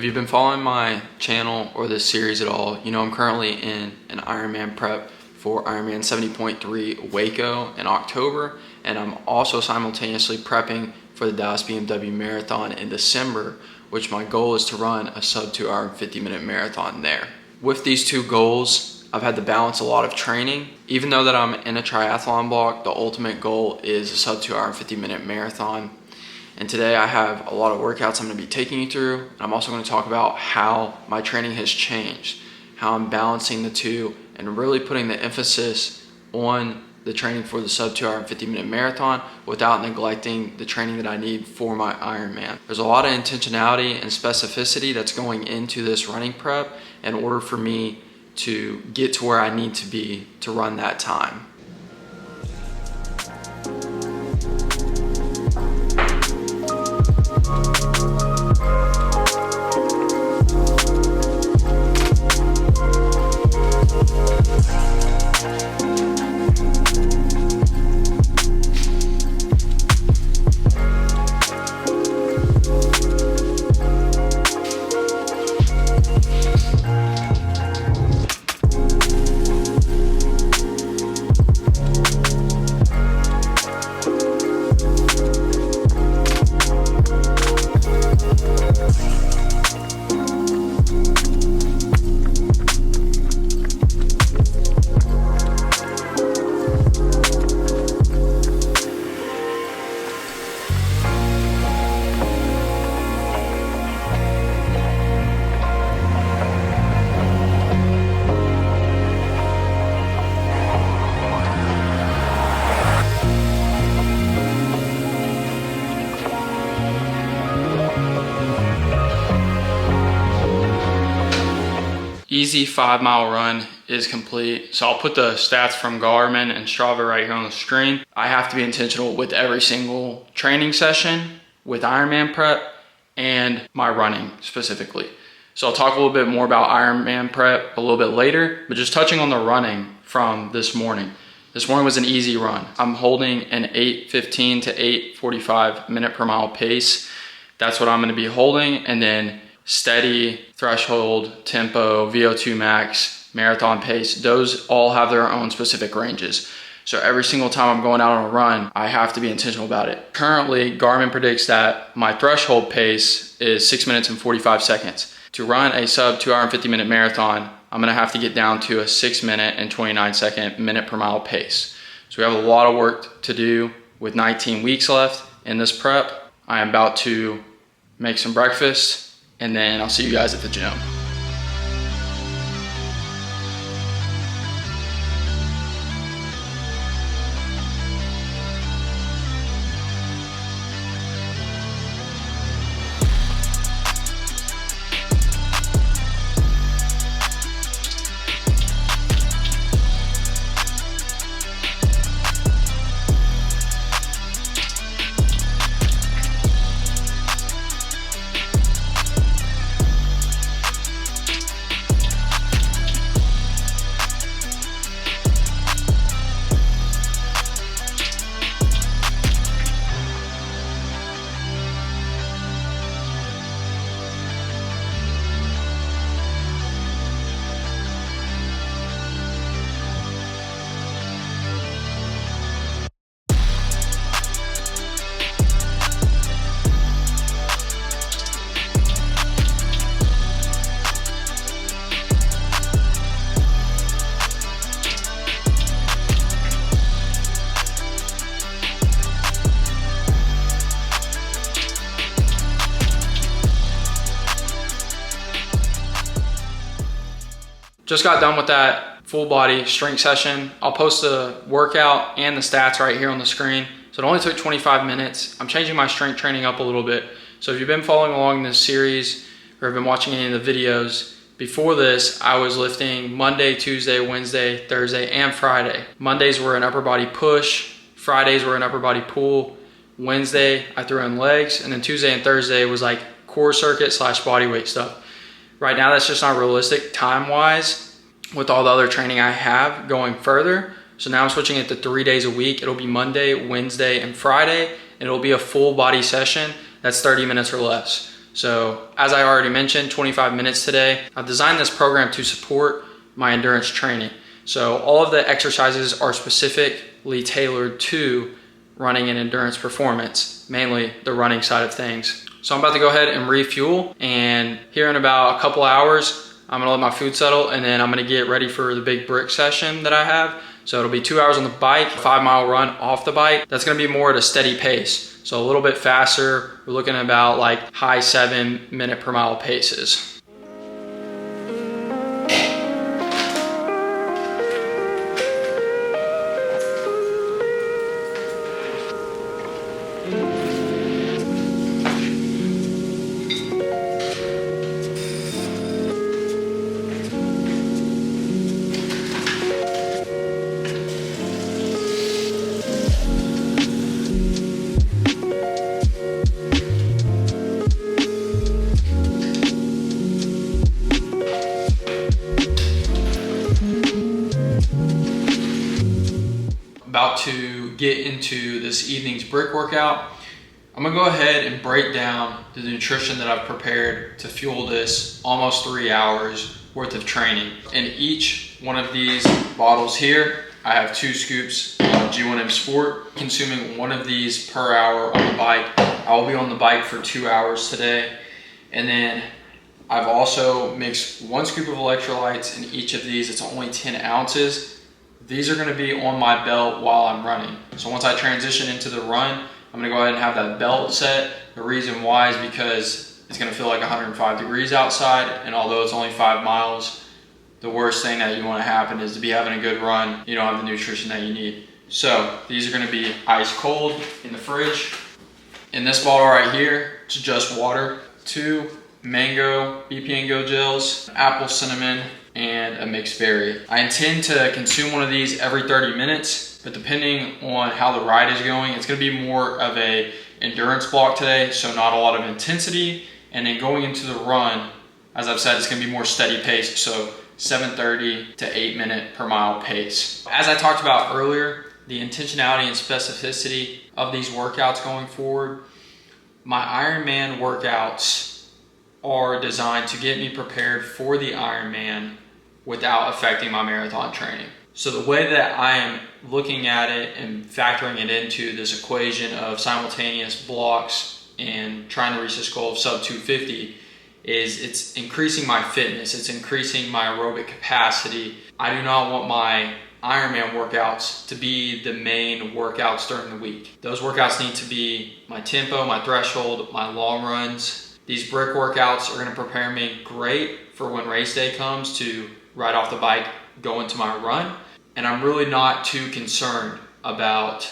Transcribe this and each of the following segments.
If you've been following my channel or this series at all, you know I'm currently in an Ironman prep for Ironman 70.3 WACO in October, and I'm also simultaneously prepping for the Dallas BMW Marathon in December, which my goal is to run a sub 2 hour and 50-minute marathon there. With these two goals, I've had to balance a lot of training. Even though that I'm in a triathlon block, the ultimate goal is a sub 2 hour and 50-minute marathon. And today I have a lot of workouts I'm going to be taking you through. And I'm also going to talk about how my training has changed, how I'm balancing the two, and really putting the emphasis on the training for the sub 2 hour and 50-minute marathon without neglecting the training that I need for my Ironman. There's a lot of intentionality and specificity that's going into this running prep in order for me to get to where I need to be to run that time. Easy 5-mile run is complete. So I'll put the stats from Garmin and Strava right here on the screen. I have to be intentional with every single training session with Ironman prep and my running specifically. So I'll talk a little bit more about Ironman prep a little bit later, but just touching on the running from this morning. This morning was an easy run. I'm holding an 8:15 to 8:45 minute per mile pace. That's what I'm going to be holding, and then steady, threshold, tempo, VO2 max, marathon pace, those all have their own specific ranges. So every single time I'm going out on a run, I have to be intentional about it. Currently, Garmin predicts that my threshold pace is 6 minutes and 45 seconds. To run a sub 2 hour and 50-minute marathon, I'm gonna have to get down to a 6 minute and 29 second minute per mile pace. So we have a lot of work to do with 19 weeks left in this prep. I am about to make some breakfast, and then I'll see you guys at the gym. Just got done with that full body strength session. I'll post the workout and the stats right here on the screen. So it only took 25 minutes. I'm changing my strength training up a little bit. So if you've been following along in this series or have been watching any of the videos, before this, I was lifting Monday, Tuesday, Wednesday, Thursday, and Friday. Mondays were an upper body push. Fridays were an upper body pull. Wednesday, I threw in legs. And then Tuesday and Thursday was like core circuit / body weight stuff. Right now, that's just not realistic time-wise with all the other training I have going further. So now I'm switching it to 3 days a week. It'll be Monday, Wednesday, and Friday, and it'll be a full body session that's 30 minutes or less. So as I already mentioned, 25 minutes today. I've designed this program to support my endurance training. So all of the exercises are specifically tailored to running and endurance performance, mainly the running side of things. So I'm about to go ahead and refuel, and here in about a couple hours, I'm gonna let my food settle, and then I'm gonna get ready for the big brick session that I have. So it'll be 2 hours on the bike, 5-mile run off the bike. That's gonna be more at a steady pace. So a little bit faster. We're looking at about like high 7-minute per mile paces. About to get into this evening's brick workout. I'm gonna go ahead and break down the nutrition that I've prepared to fuel this almost 3 hours worth of training. In each one of these bottles here, I have 2 scoops of G1M Sport. Consuming one of these per hour on the bike. I will be on the bike for 2 hours today. And then I've also mixed 1 scoop of electrolytes in each of these. It's only 10 ounces. These are gonna be on my belt while I'm running. So once I transition into the run, I'm gonna go ahead and have that belt set. The reason why is because it's gonna feel like 105 degrees outside, and although it's only 5 miles, the worst thing that you wanna happen is to be having a good run. You don't have the nutrition that you need. So these are gonna be ice cold in the fridge. In this bottle right here, it's just water. 2 mango BP & Go gels, apple cinnamon, and a mixed berry. I intend to consume one of these every 30 minutes, but depending on how the ride is going, it's gonna be more of a endurance block today, so not a lot of intensity. And then going into the run, as I've said, it's gonna be more steady pace, so 7:30 to 8-minute per mile pace. As I talked about earlier, the intentionality and specificity of these workouts going forward, my Ironman workouts are designed to get me prepared for the Ironman without affecting my marathon training. So the way that I am looking at it and factoring it into this equation of simultaneous blocks and trying to reach this goal of sub 250 is it's increasing my fitness, it's increasing my aerobic capacity. I do not want my Ironman workouts to be the main workouts during the week. Those workouts need to be my tempo, my threshold, my long runs. These brick workouts are gonna prepare me great for when race day comes to ride off the bike, go into my run. And I'm really not too concerned about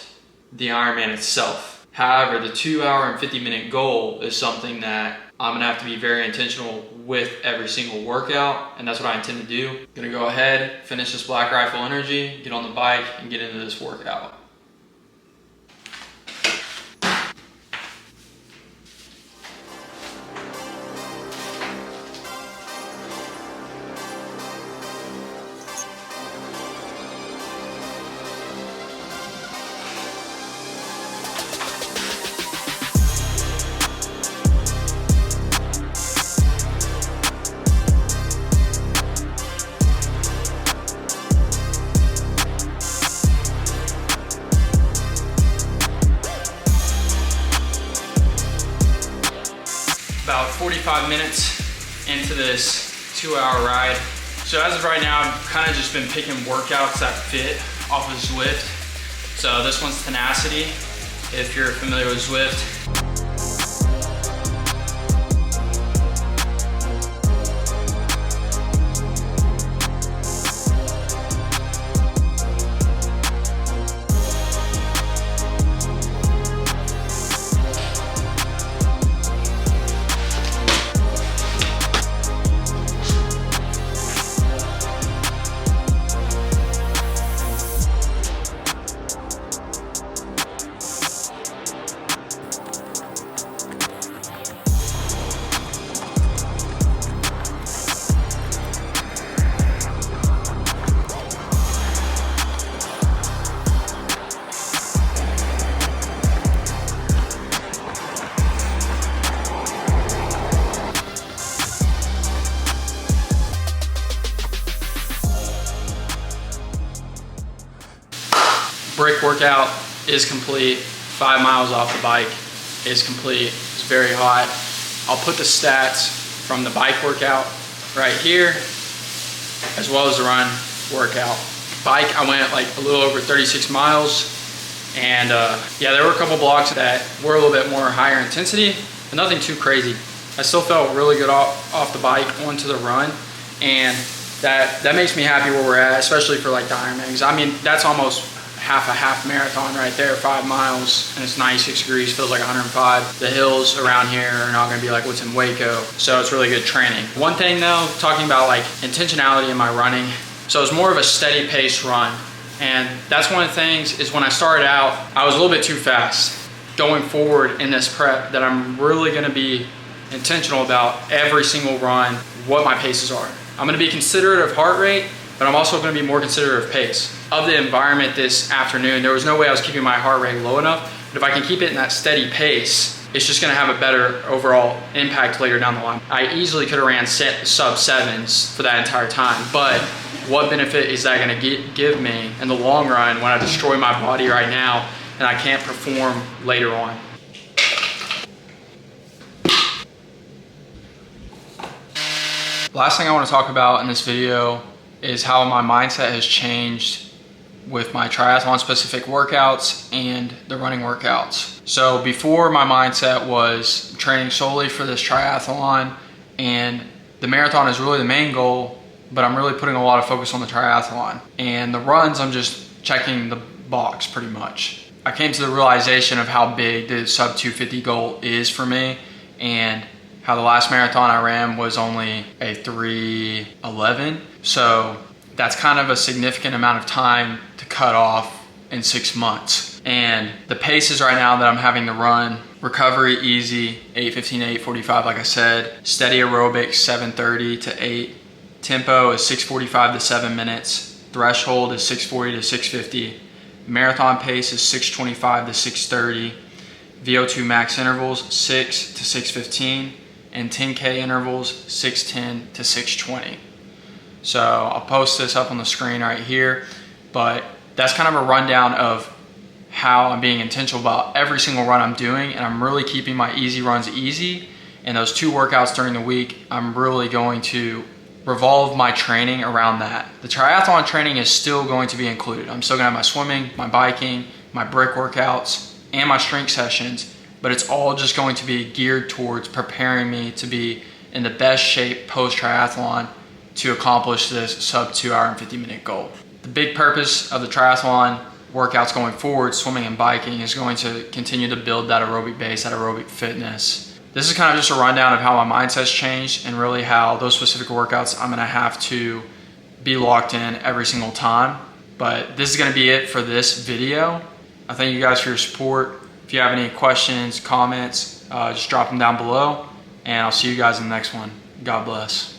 the Ironman itself. However, the 2 hour and 50-minute goal is something that I'm gonna have to be very intentional with every single workout, and that's what I intend to do. I'm gonna go ahead, finish this Black Rifle Energy, get on the bike, and get into this workout. About 45 minutes into this 2 hour ride. So as of right now, I've kind of just been picking workouts that fit off of Zwift. So this one's Tenacity, if you're familiar with Zwift. Brick workout is complete. 5 miles off the bike is complete. It's very hot. I'll put the stats from the bike workout right here, as well as the run workout. Bike, I went like a little over 36 miles. And yeah, there were a couple blocks that were a little bit more higher intensity, but nothing too crazy. I still felt really good off the bike onto the run, and that makes me happy where we're at, especially for like the Ironman. I mean, that's almost a half marathon right there, 5 miles, and it's 96 degrees, feels like 105. The hills around here are not gonna be like what's in WACO, so it's really good training. One thing though, talking about like intentionality in my running, so it's more of a steady pace run. And that's one of the things is when I started out, I was a little bit too fast. Going forward in this prep, that I'm really gonna be intentional about every single run, what my paces are. I'm gonna be considerate of heart rate, but I'm also gonna be more considerate of pace. Of the environment this afternoon, there was no way I was keeping my heart rate low enough, but if I can keep it in that steady pace, it's just gonna have a better overall impact later down the line. I easily could have ran sub 7s for that entire time, but what benefit is that gonna give me in the long run when I destroy my body right now and I can't perform later on? Last thing I want to talk about in this video is how my mindset has changed with my triathlon specific workouts and the running workouts. So before, my mindset was training solely for this triathlon, and the marathon is really the main goal, but I'm really putting a lot of focus on the triathlon. And the runs, I'm just checking the box pretty much. I came to the realization of how big the sub 250 goal is for me, and how the last marathon I ran was only a 3:11. So that's kind of a significant amount of time to cut off in 6 months. And the paces right now that I'm having to run: recovery easy, 8:15 to 8:45, like I said. Steady aerobic, 7:30 to 8. Tempo is 6:45 to 7 minutes. Threshold is 6:40 to 6:50. Marathon pace is 6:25 to 6:30. VO2 max intervals 6 to 6:15, and 10K intervals 6:10 to 6:20. So I'll post this up on the screen right here, but that's kind of a rundown of how I'm being intentional about every single run I'm doing, and I'm really keeping my easy runs easy. And those 2 workouts during the week, I'm really going to revolve my training around that. The triathlon training is still going to be included. I'm still gonna have my swimming, my biking, my brick workouts, and my strength sessions, but it's all just going to be geared towards preparing me to be in the best shape post triathlon to accomplish this sub 2 hour and 50-minute goal. The big purpose of the triathlon workouts going forward, swimming and biking, is going to continue to build that aerobic base, that aerobic fitness. This is kind of just a rundown of how my mindset's changed, and really how those specific workouts I'm gonna have to be locked in every single time. But this is gonna be it for this video. I thank you guys for your support. If you have any questions, comments, just drop them down below, and I'll see you guys in the next one. God bless.